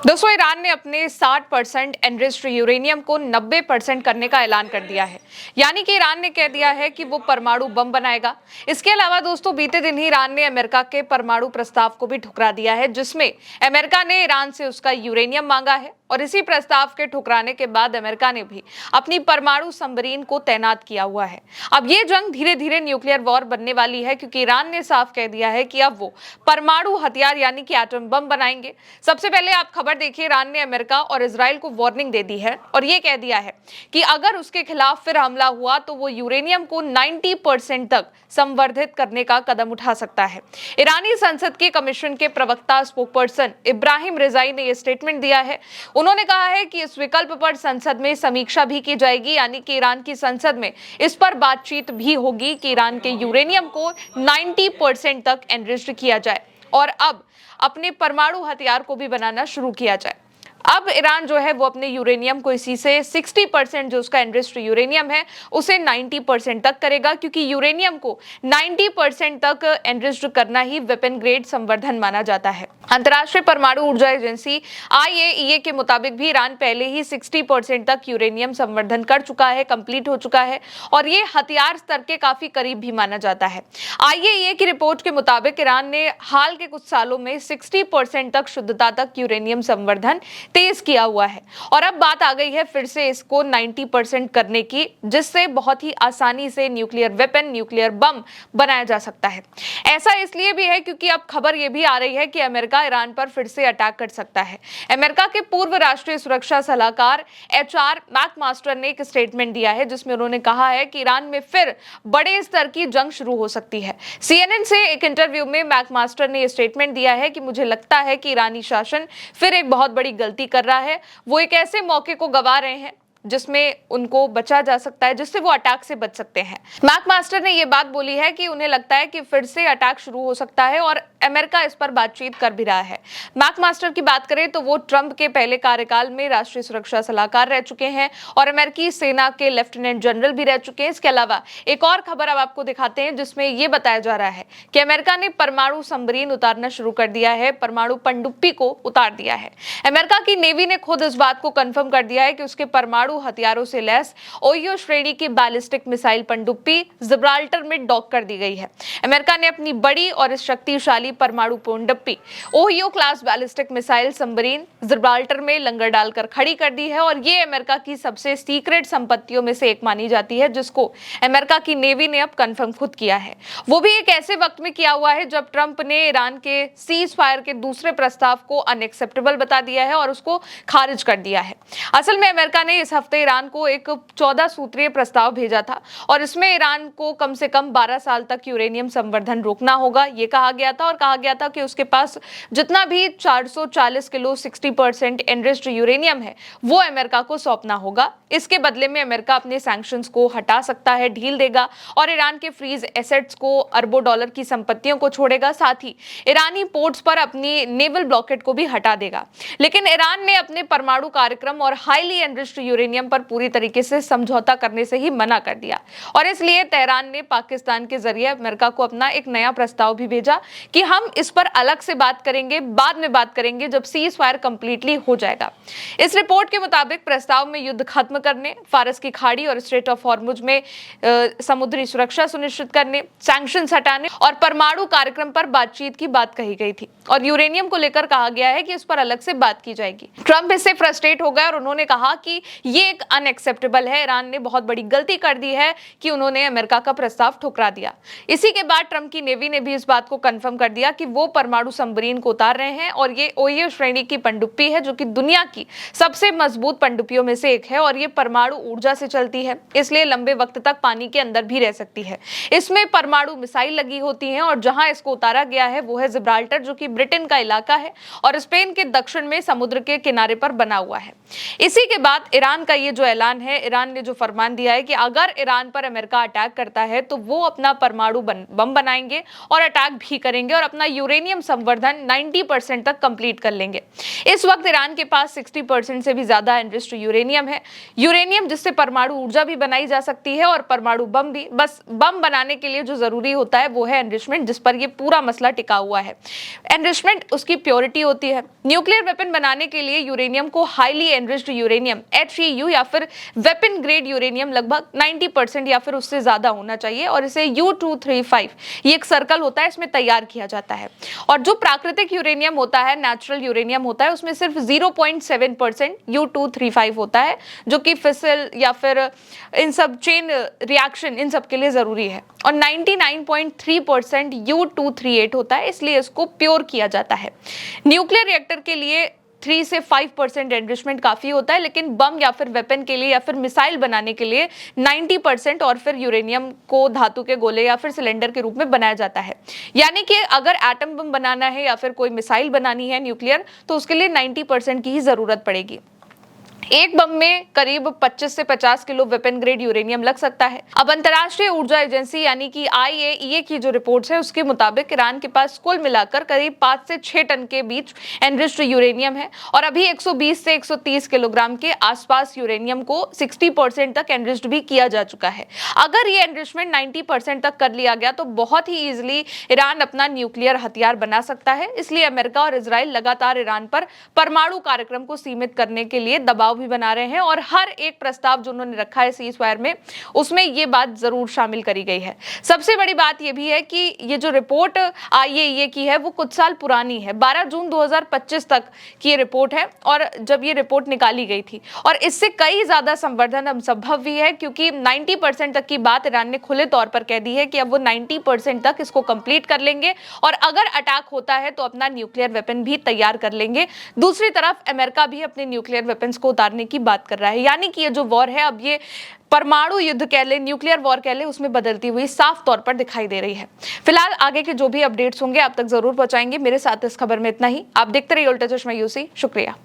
दोस्तों, ईरान ने अपने 60% एनरिच्ड यूरेनियम को 90% करने का ऐलान कर दिया है। यानी कि ईरान ने कह दिया है कि वो परमाणु बम बनाएगा। इसके अलावा दोस्तों, बीते दिन ही ईरान ने अमेरिका के परमाणु प्रस्ताव को भी ठुकरा दिया है, जिसमें अमेरिका ने ईरान से उसका यूरेनियम मांगा है। और इसी प्रस्ताव के ठुकराने के बाद अमेरिका ने भी अपनी परमाणु सबमरीन को तैनात किया हुआ है। अब ये जंग धीरे धीरे न्यूक्लियर वॉर बनने वाली है, क्योंकि ईरान ने साफ कह दिया है कि अब वो परमाणु हथियार यानी कि एटम बम बनाएंगे। सबसे पहले आप खबर देखिए, ईरान ने अमेरिका और इजराइल को वार्निंग दे दी है और ये कह दिया है कि अगर उसके खिलाफ फिर हमला हुआ तो वो यूरेनियम को 90% तक संवर्धित करने का कदम उठा सकता है। ईरानी संसद के कमीशन के प्रवक्ता स्पोकपर्सन इब्राहिम रिजाई ने यह स्टेटमेंट दिया है। उन्होंने कहा है कि इस विकल्प पर संसद में समीक्षा भी की जाएगी, यानी कि ईरान की संसद में इस पर बातचीत भी होगी कि ईरान के यूरेनियम को 90% तक एनरिच्ड किया जाए और अब अपने परमाणु हथियार को भी बनाना शुरू किया जाए। अब ईरान जो है वो अपने यूरेनियम को इसी से 60% जो उसका एनरिच्ड यूरेनियम है उसे 90% तक करेगा, क्योंकि यूरेनियम को 90% तक एनरिच्ड करना ही वेपन ग्रेड संवर्धन माना जाता है। अंतर्राष्ट्रीय परमाणु ऊर्जा एजेंसी IAEA के मुताबिक भी ईरान पहले ही 60% तक यूरेनियम संवर्धन कर चुका है, कंप्लीट हो चुका है और ये हथियार स्तर के काफी करीब भी माना जाता है। IAEA की रिपोर्ट के मुताबिक ईरान ने हाल के कुछ सालों में 60% तक शुद्धता तक यूरेनियम संवर्धन तेज किया हुआ है और अब बात आ गई है फिर से इसको 90% करने की, जिससे बहुत ही आसानी से न्यूक्लियर वेपन, न्यूक्लियर बम बनाया जा सकता है। ऐसा इसलिए भी है क्योंकि अब खबर यह भी आ रही है कि अमेरिका ईरान पर फिर से अटैक कर सकता है। अमेरिका के पूर्व राष्ट्रीय सुरक्षा सलाहकार HR मैकमास्टर ने एक स्टेटमेंट दिया है, जिसमें उन्होंने कहा है कि ईरान में फिर बड़े स्तर की जंग शुरू हो सकती है। CNN से एक इंटरव्यू में मैकमास्टर ने यह स्टेटमेंट दिया है कि मुझे लगता है कि ईरानी शासन फिर एक बहुत बड़ी गलती कर रहा है। वो एक ऐसे मौके को गवा रहे हैं जिसमें उनको बचा जा सकता है, जिससे वो अटैक से बच सकते हैं। मैकमास्टर ने यह बात बोली है कि उन्हें लगता है कि फिर से अटैक शुरू हो सकता है और अमेरिका इस पर बातचीत कर भी रहा है। मैकमास्टर की बात करें तो वो ट्रंप के पहले कार्यकाल में राष्ट्रीय सुरक्षा सलाहकार रह चुके हैं और अमेरिकी सेना के लेफ्टिनेंट जनरल भी रह चुके हैं। इसके अलावा एक और खबर अब आपको दिखाते हैं, जिसमें यह बताया जा रहा है कि अमेरिका ने परमाणु सबमरीन उतारना शुरू कर दिया है, परमाणु पनडुब्बी को उतार दिया है। अमेरिका की नेवी ने खुद इस बात को कंफर्म कर दिया है कि उसके परमाणु हथियारों से लैस ओहियो श्रेणी की बैलिस्टिक मिसाइल पनडुब्बी जिब्राल्टर में डॉक कर दी गई है। अमेरिका ने अपनी बड़ी और शक्तिशाली परमाणु पनडुब्बी Ohio class ballistic missile submarine Gibraltar में लंगर डालकर खड़ी कर दी है और ये अमेरिका की सबसे सीक्रेट संपत्तियों में से एक मानी जाती है, जिसको अमेरिका की नेवी ने अब कंफर्म खुद किया है। वो भी एक ऐसे वक्त में किया हुआ है जब ट्रंप ने ईरान के सीज फायर के दूसरे प्रस्ताव को अनएक्सेप्टेबल बता दिया है और उसको खारिज कर दिया है। असल में अमेरिका ने इस हफ्ते ईरान को एक 14 सूत्रीय प्रस्ताव भेजा था और इसमें ईरान को कम से कम 12 साल तक यूरेनियम संवर्धन रोकना होगा, ये कहा गया था। और कहा गया था कि उसके पास जितना भी 440 किलो 60% एनरिच्ड यूरेनियम है वो अमेरिका को सौंपना होगा। इसके बदले में अमेरिका अपने सैंक्शंस को हटा सकता है, ढील देगा और ईरान के फ्रीज एसेट्स को, अरबों डॉलर की संपत्तियों को छोड़ेगा, साथ ही ईरानी पोर्ट्स पर अपनी नेवल ब्लॉकेट को भी हटा देगा। लेकिन ईरान ने अपने परमाणु कार्यक्रम और हाईली एनरिच्ड यूरेनियम पर पूरी तरीके से समझौता करने से ही मना कर दिया और इसलिए तेहरान ने पाकिस्तान के जरिए अमेरिका को अपना एक नया प्रस्ताव भी भेजा कि हम इस पर अलग से बात करेंगे, बाद में बात करेंगे जब सीज फायर कंप्लीटली हो जाएगा। इस रिपोर्ट के मुताबिक प्रस्ताव में युद्ध खत्म करने, फारस की खाड़ी और स्ट्रेट ऑफ हॉर्मुज में समुद्री सुरक्षा सुनिश्चित करने, सैंक्शंस हटाने और परमाणु कार्यक्रम पर बातचीत की बात कही गई थी और यूरेनियम को लेकर कहा गया है कि इस पर अलग से बात की जाएगी। ट्रंप इससे फ्रस्ट्रेट हो गए और उन्होंने कहा कि ये एक अनएक्सेप्टेबल है, ईरान ने बहुत बड़ी गलती कर दी है कि उन्होंने अमेरिका का प्रस्ताव ठुकरा दिया। इसी के बाद ट्रंप की नेवी ने भी इस बात को कंफर्म कर दिया कि वो परमाणु सबमरीन को उतार रहे हैं और ये ओहियो श्रेणी की पनडुब्बी है, जो कि दुनिया की सबसे मजबूत पनडुब्बियों में से एक है और ये परमाणु ऊर्जा से चलती है, इसलिए लंबे वक्त तक पानी के अंदर भी रह सकती है। इसमें परमाणु मिसाइल लगी होती हैं और जहां इसको उतारा गया है वो है जिब्राल्टर, जो कि ब्रिटेन का इलाका है और स्पेन के दक्षिण में समुद्र के किनारे पर बना हुआ है। इसी के बाद ईरान का ये जो ऐलान है, ईरान ने जो फरमान दिया है कि अगर ईरान पर अमेरिका अटैक करता है तो वो अपना परमाणु बम बनाएंगे और अटैक भी करेंगे और अपना यूरेनियम संवर्धन 90% तक कंप्लीट कर लेंगे। इस वक्त ईरान के पास 60% से भी ज्यादा एनरिच्ड यूरेनियम है, यूरेनियम जिससे परमाणु ऊर्जा भी बनाई जा सकती है और परमाणु बम भी। बस बम बनाने के लिए जो जरूरी होता है वो है एनरिचमेंट, जिस पर ये पूरा मसला टिका हुआ है। एनरिचमेंट उसकी प्योरिटी होती है। न्यूक्लियर वेपन बनाने के लिए यूरेनियम को हाईली एनरिच्ड यूरेनियम HEU या फिर वेपन ग्रेड यूरेनियम लगभग 90% या फिर उससे ज्यादा होना चाहिए और इसे U-235 ये एक सर्कल होता है, इसमें तैयार किया जाता है। और जो प्राकृतिक यूरेनियम होता है, नेचुरल यूरेनियम होता है, उसमें सिर्फ 0.7% U-235 होता है, जो कि फिसल या फिर इन सब चेन रिएक्शन इन सब के लिए जरूरी है। और 99.3% U-238 होता है, इसलिए इसको प्योर किया जाता है। न्यूक्लियर रिएक्टर के लिए 3 से 5% एनरिचमेंट काफी होता है, लेकिन बम या फिर वेपन के लिए या फिर मिसाइल बनाने के लिए 90% और फिर यूरेनियम को धातु के गोले या फिर सिलेंडर के रूप में बनाया जाता है। यानी कि अगर एटम बम बनाना है या फिर कोई मिसाइल बनानी है न्यूक्लियर, तो उसके लिए 90% की ही जरूरत पड़ेगी। एक बम में करीब 25 से 50 किलो वेपन ग्रेड यूरेनियम लग सकता है। अब अंतर्राष्ट्रीय ऊर्जा एजेंसी यानी कि IAEA की जो रिपोर्ट्स है उसके मुताबिक ईरान के पास कुल मिलाकर करीब 5 से 6 टन के बीच एनरिच्ड यूरेनियम है और अभी 120 से 130 किलोग्राम के आसपास यूरेनियम को 60% तक एनरिच्ड भी किया जा चुका है। अगर ये एनरिचमेंट 90% तक कर लिया गया तो बहुत ही ईजिली ईरान अपना न्यूक्लियर हथियार बना सकता है। इसलिए अमेरिका और इजराइल लगातार ईरान पर परमाणु कार्यक्रम को सीमित करने के लिए दबाव भी बना रहे हैं और हर एक प्रस्ताव जो उन्होंने रखा है सीज़फायर में, उसमें ये बात जरूर शामिल करी गई है। सबसे बड़ी बात ये भी है कि ये जो रिपोर्ट IAEA की है वो कुछ साल पुरानी है, 12 जून 2025 तक की ये रिपोर्ट है और जब ये रिपोर्ट निकाली गई थी। और इससे कई ज्यादा संवर्धन अब संभव भी है क्योंकि 90% तक की बात ईरान ने खुले तौर पर कह दी है कि अब वो 90% तक इसको कंप्लीट कर लेंगे और अगर अटैक होता है तो अपना न्यूक्लियर वेपन भी तैयार कर लेंगे। दूसरी तरफ अमेरिका भी अपने न्यूक्लियर वेपन्स को उतारने की बात कर रहा है। यानी कि ये जो वॉर है अब ये परमाणु युद्ध कह ले, न्यूक्लियर वॉर कह ले, उसमें बदलती हुई साफ तौर पर दिखाई दे रही है। फिलहाल आगे के जो भी अपडेट्स होंगे आप तक जरूर पहुंचाएंगे। मेरे साथ इस खबर में इतना ही। आप देखते रहिए उल्टा चश्मा यूसी। शुक्रिया।